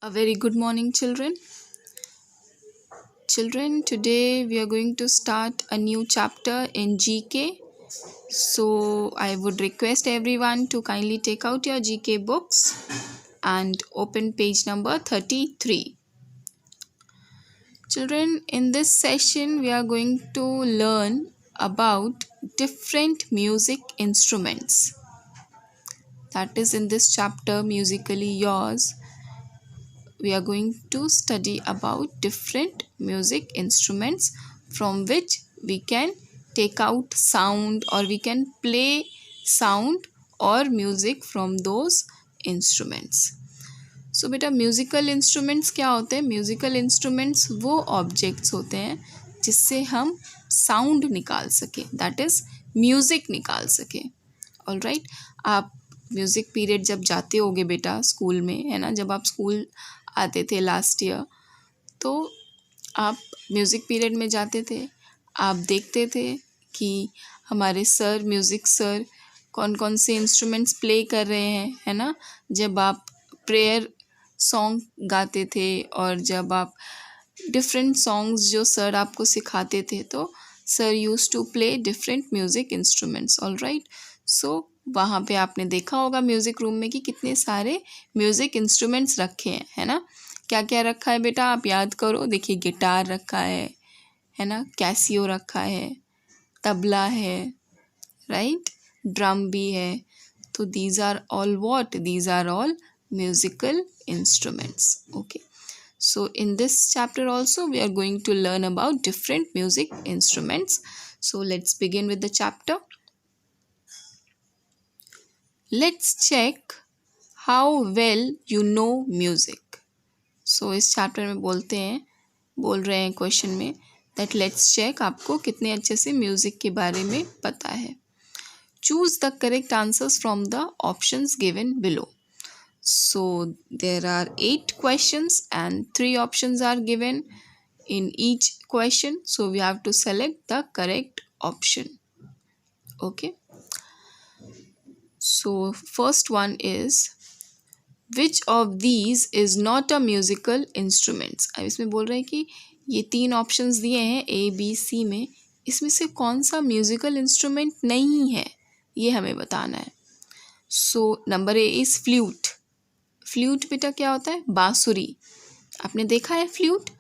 A very good morning, children. Children, today we are going to start a new chapter in GK. So, I would request everyone to kindly take out your GK books and open page number 33. Children, in this session, we are going to learn about different music instruments. That is in this chapter, Musically Yours. We are going to study about different music instruments from which we can take out sound or we can play sound or music from those instruments. सो बेटा musical instruments क्या होते हैं? Musical instruments वो objects होते हैं जिससे हम sound निकाल सकें, दैट इज़ म्यूज़िक निकाल सकें. ऑलराइट, आप म्यूज़िक पीरियड जब जाते होगे बेटा स्कूल में, है ना, जब आप स्कूल आते थे लास्ट ईयर, तो आप म्यूज़िक पीरियड में जाते थे, आप देखते थे कि हमारे सर, म्यूज़िक सर कौन कौन से इंस्ट्रूमेंट्स प्ले कर रहे हैं, है ना. जब आप प्रेयर सॉन्ग गाते थे और जब आप डिफरेंट सॉन्ग्स जो सर आपको सिखाते थे, तो sir use to play different music instruments. Alright, so वहाँ पे आपने देखा होगा म्यूज़िक रूम में कि कितने सारे म्यूज़िक इंस्ट्रूमेंट्स रखे हैं, है ना. क्या क्या रखा है बेटा, आप याद करो. देखिए, गिटार रखा है ना, कैसियो रखा है, तबला है, राइट, ड्रम भी है. तो these are all what, these are all musical instruments. Okay, so in this chapter also we are going to learn about different music instruments. So let's begin with the chapter. Let's check how well you know music. So इस chapter में बोल रहे हैं question में that let's check आपको कितने अच्छे से म्यूज़िक के बारे में पता है. Choose the correct answers from the options given below. So there are 8 questions and 3 options are given in each question. So we have to select the correct option. Okay. So first one is, which of these is not a musical instruments? अब इसमें बोल रहे हैं कि ये 3 options दिए हैं A, B, C में, इसमें से कौन सा musical instrument नहीं है, ये हमें बताना है. So number A is flute. Flute बेटा क्या होता है? बांसुरी. आपने देखा है फ्लूट?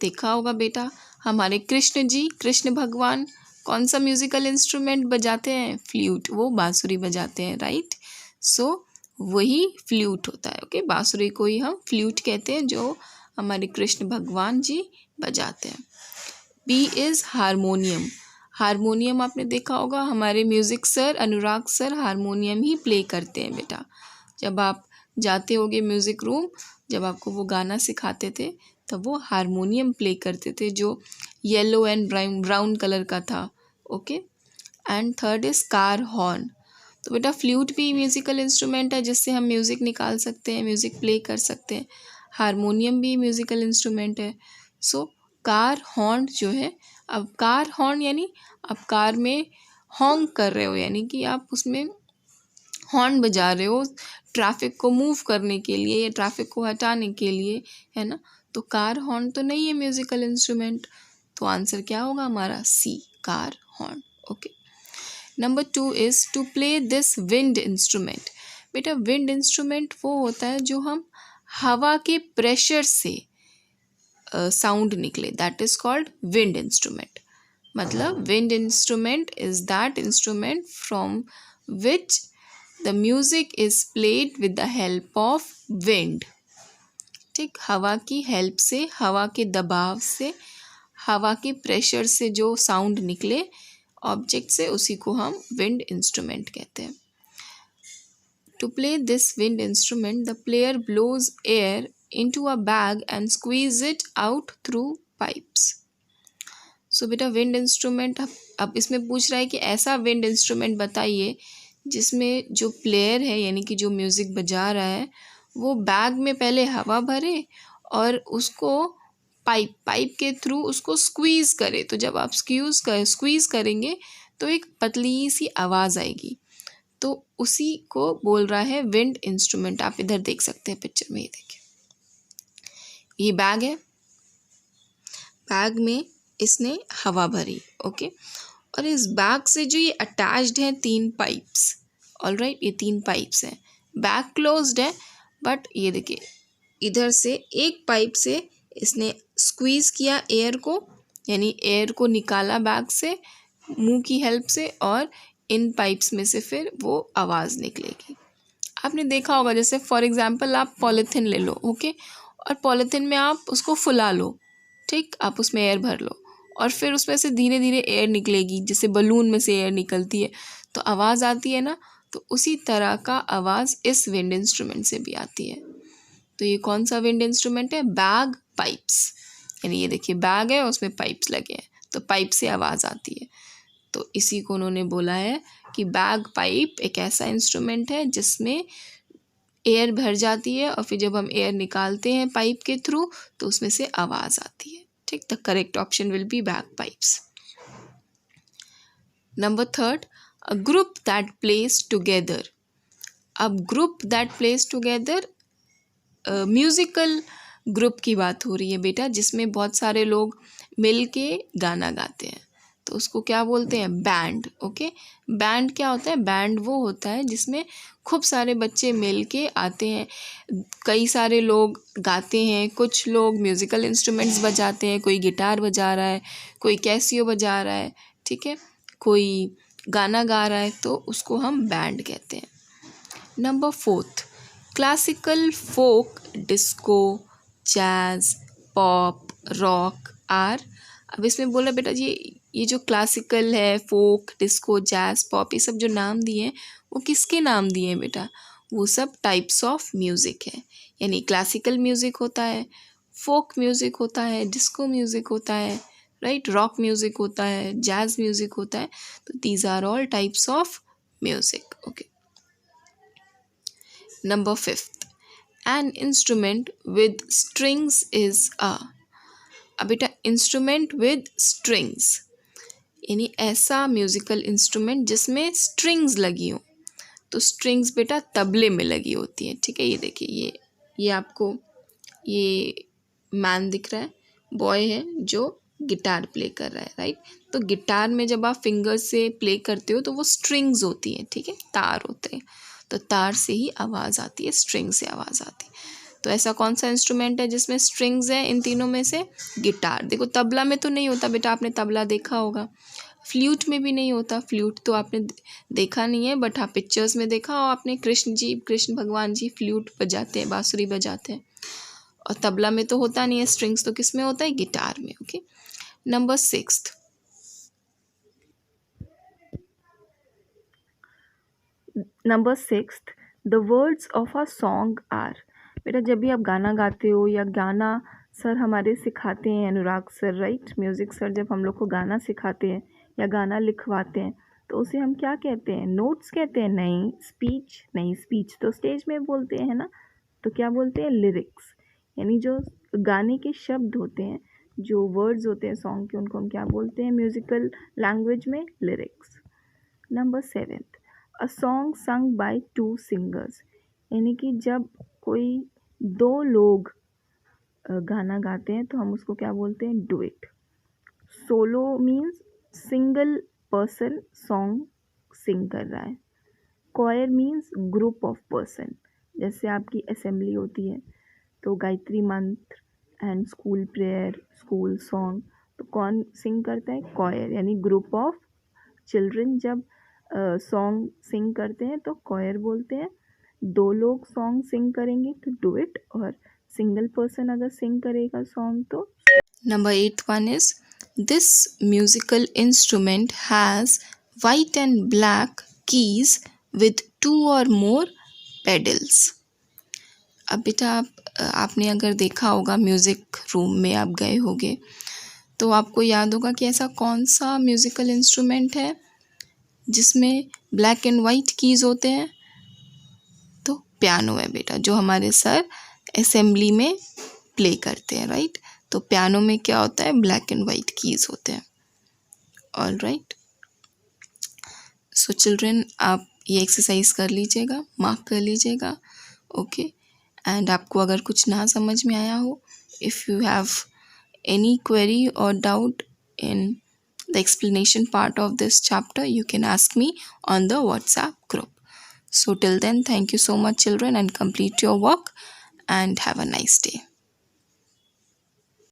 देखा होगा बेटा. हमारे कृष्ण जी, कृष्ण भगवान कौन सा म्यूज़िकल इंस्ट्रूमेंट बजाते हैं? फ्लूट. वो बांसुरी बजाते हैं, राइट. सो वही फ्लूट होता है. ओके, बांसुरी को ही हम फ्लूट कहते हैं जो हमारे कृष्ण भगवान जी बजाते हैं. B is harmonium. हारमोनियम आपने देखा होगा, हमारे म्यूज़िक सर अनुराग सर हारमोनियम ही प्ले करते हैं बेटा. जब आप जाते होगे म्यूज़िक रूम, जब आपको वो गाना सिखाते थे तब वो हारमोनियम प्ले करते थे जो येलो एंड ब्राउन कलर का था. Okay, and third is car horn. तो बेटा फ्लूट भी म्यूज़िकल इंस्ट्रूमेंट है जिससे हम म्यूज़िक निकाल सकते हैं, म्यूज़िक प्ले कर सकते हैं. हारमोनियम भी म्यूज़िकल इंस्ट्रूमेंट है. सो कार हॉर्न जो है, अब कार हॉर्न यानी आप कार में हॉन्क कर रहे हो, यानी कि आप उसमें हॉर्न बजा रहे हो ट्रैफिक को मूव करने के लिए या ट्रैफिक को हटाने के लिए, है ना. तो कार हॉर्न तो नहीं है म्यूज़िकल इंस्ट्रूमेंट. तो आंसर क्या होगा हमारा? C, car horn. Okay. Number 2 is to play this wind instrument. बेटा विंड इंस्ट्रूमेंट वो होता है जो हम हवा के प्रेशर से साउंड निकले, that is called wind instrument. मतलब wind instrument is that instrument from which the music is played with the help of wind. ठीक, हवा की हेल्प से, हवा के दबाव से, हवा के प्रेशर से जो साउंड निकले ऑब्जेक्ट से, उसी को हम विंड इंस्ट्रूमेंट कहते हैं. To play this wind instrument the player blows air into a bag and squeeze it out through pipes. So बेटा विंड इंस्ट्रूमेंट, अब इसमें पूछ रहा है कि ऐसा विंड इंस्ट्रूमेंट बताइए जिसमें जो प्लेयर है यानी कि जो म्यूज़िक बजा रहा है वो बैग में पहले हवा भरे और उसको पाइप के थ्रू उसको स्क्वीज़ करे. तो जब आप स्क्वीज़ करेंगे तो एक पतली सी आवाज़ आएगी. तो उसी को बोल रहा है विंड इंस्ट्रूमेंट. आप इधर देख सकते हैं पिक्चर में, ये देखिए. ये बैग है, बैग में इसने हवा भरी, ओके। और इस बैग से जो ये अटैच्ड है 3 पाइप्स, ऑलराइट, ये 3 पाइप्स हैं। बैग क्लोज्ड है, बट ये देखिए इधर से एक पाइप से इसने स्क्वीज़ किया एयर को, यानी एयर को निकाला बैग से मुंह की हेल्प से, और इन पाइप्स में से फिर वो आवाज़ निकलेगी। आपने देखा होगा, जैसे फॉर एग्जांपल आप पॉलीथिन ले लो, ओके, और पॉलीथिन में आप उसको फुला लो, ठीक, आप उसमें एयर भर लो, और फिर उसमें से धीरे धीरे एयर निकलेगी, जैसे बलून में से एयर निकलती है तो आवाज़ आती है ना। तो उसी तरह का आवाज़ इस विंड इंस्ट्रूमेंट से भी आती है। तो ये कौन सा विंड इंस्ट्रूमेंट है? बैग पाइप्स, यानी ये देखिए बैग है, उसमें पाइप्स लगे हैं, तो पाइप से आवाज़ आती है। तो इसी को उन्होंने बोला है कि बैग पाइप एक ऐसा इंस्ट्रूमेंट है जिसमें एयर भर जाती है, और फिर जब हम एयर निकालते हैं पाइप के थ्रू तो उसमें से आवाज़ आती है, ठीक। The correct option will be bagpipes. Number 3, a group that plays together. अब group that plays together, musical group की बात हो रही है बेटा, जिसमें बहुत सारे लोग मिल के गाना गाते हैं, तो उसको क्या बोलते हैं? Band, okay. बैंड क्या होता है? बैंड वो होता है जिसमें खूब सारे बच्चे मिल के आते हैं, कई सारे लोग गाते हैं, कुछ लोग म्यूज़िकल इंस्ट्रूमेंट्स बजाते हैं, कोई गिटार बजा रहा है, कोई कैसियो बजा रहा है, ठीक है, कोई गाना गा रहा है, तो उसको हम बैंड कहते हैं। Number 4, classical, folk, disco, jazz, pop, rock are. अब इसमें बोला बेटा जी ये जो क्लासिकल है, फोक, डिस्को, जैज़, पॉप, ये सब जो नाम दिए हैं वो किसके नाम दिए हैं बेटा? वो सब टाइप्स ऑफ म्यूज़िक है। यानी क्लासिकल म्यूज़िक होता है, फोक म्यूज़िक होता है, डिस्को म्यूज़िक होता है, राइट, रॉक म्यूज़िक होता है, जैज़ म्यूज़िक होता है। तो these are all types of music, okay. Number 5, an instrument with strings is a। अब बेटा इंस्ट्रूमेंट विद स्ट्रिंग्स, यानी ऐसा म्यूजिकल इंस्ट्रूमेंट जिसमें स्ट्रिंग्स लगी हो। तो स्ट्रिंग्स बेटा तबले में लगी होती हैं, ठीक है। ये देखिए ये आपको ये मैन दिख रहा है, बॉय है जो गिटार प्ले कर रहा है, राइट। तो गिटार में जब आप फिंगर से प्ले करते हो तो वो स्ट्रिंग्स होती हैं, ठीक है, तार होते हैं, तो तार से ही आवाज़ आती है, स्ट्रिंग से आवाज़ आती है। तो ऐसा कौन सा इंस्ट्रूमेंट है जिसमें स्ट्रिंग्स है? इन तीनों में से गिटार। देखो तबला में तो नहीं होता बेटा, आपने तबला देखा होगा, फ्लूट में भी नहीं होता, फ्लूट तो आपने देखा नहीं है, बट हाँ पिक्चर्स में देखा हो आपने, कृष्ण भगवान जी फ्लूट बजाते हैं, बांसुरी बजाते हैं। और तबला में तो होता नहीं है स्ट्रिंग्स, तो किस में होता है? गिटार में, okay. Number 6, the words of a song are. बेटा जब भी आप गाना गाते हो या गाना सर हमारे सिखाते हैं, अनुराग सर, राइट, म्यूज़िक सर, जब हम लोग को गाना सिखाते हैं या गाना लिखवाते हैं तो उसे हम क्या कहते हैं? नोट्स कहते हैं? नहीं। स्पीच? नहीं, स्पीच तो स्टेज में बोलते हैं ना, तो क्या बोलते हैं? लिरिक्स। यानी जो गाने के शब्द होते हैं, जो वर्ड्स होते हैं सॉन्ग के, उनको हम क्या बोलते हैं म्यूज़िकल लैंग्वेज में? Lyrics. Number 7, a song sung by 2 singers, यानी कि जब कोई 2 लोग गाना गाते हैं तो हम उसको क्या बोलते हैं? Duet. Solo means single person song सिंग कर रहा है। Coir means group of person, जैसे आपकी असेंबली होती है तो गायत्री मंत्र and school prayer, school song, तो कौन सिंग करता है? कॉयर, यानी ग्रुप ऑफ चिल्ड्रन जब सॉन्ग सिंग करते हैं तो कॉयर बोलते हैं। 2 लोग सॉन्ग सिंग करेंगे तो डुएट, और सिंगल पर्सन अगर सिंग करेगा सॉन्ग तो। Number 8 one is this musical instrument has white and black keys with 2 और मोर पेडल्स। अब बेटा आपने अगर देखा होगा म्यूज़िक रूम में आप गए होगे तो आपको याद होगा कि ऐसा कौन सा म्यूज़िकल इंस्ट्रूमेंट है जिसमें ब्लैक एंड वाइट कीज़ होते हैं? तो पियानो है बेटा, जो हमारे सर असेंबली में प्ले करते हैं, राइट। तो पियानो में क्या होता है? ब्लैक एंड वाइट कीज़ होते हैं। ऑल राइट, सो चिल्ड्रन आप ये एक्सरसाइज कर लीजिएगा, मार्क कर लीजिएगा, ओके। एंड आपको अगर कुछ ना समझ में आया हो, if you have any query or doubt in the explanation part of this chapter, you can ask me on the WhatsApp group. So till then, thank you so much children, and complete your work and have a nice day.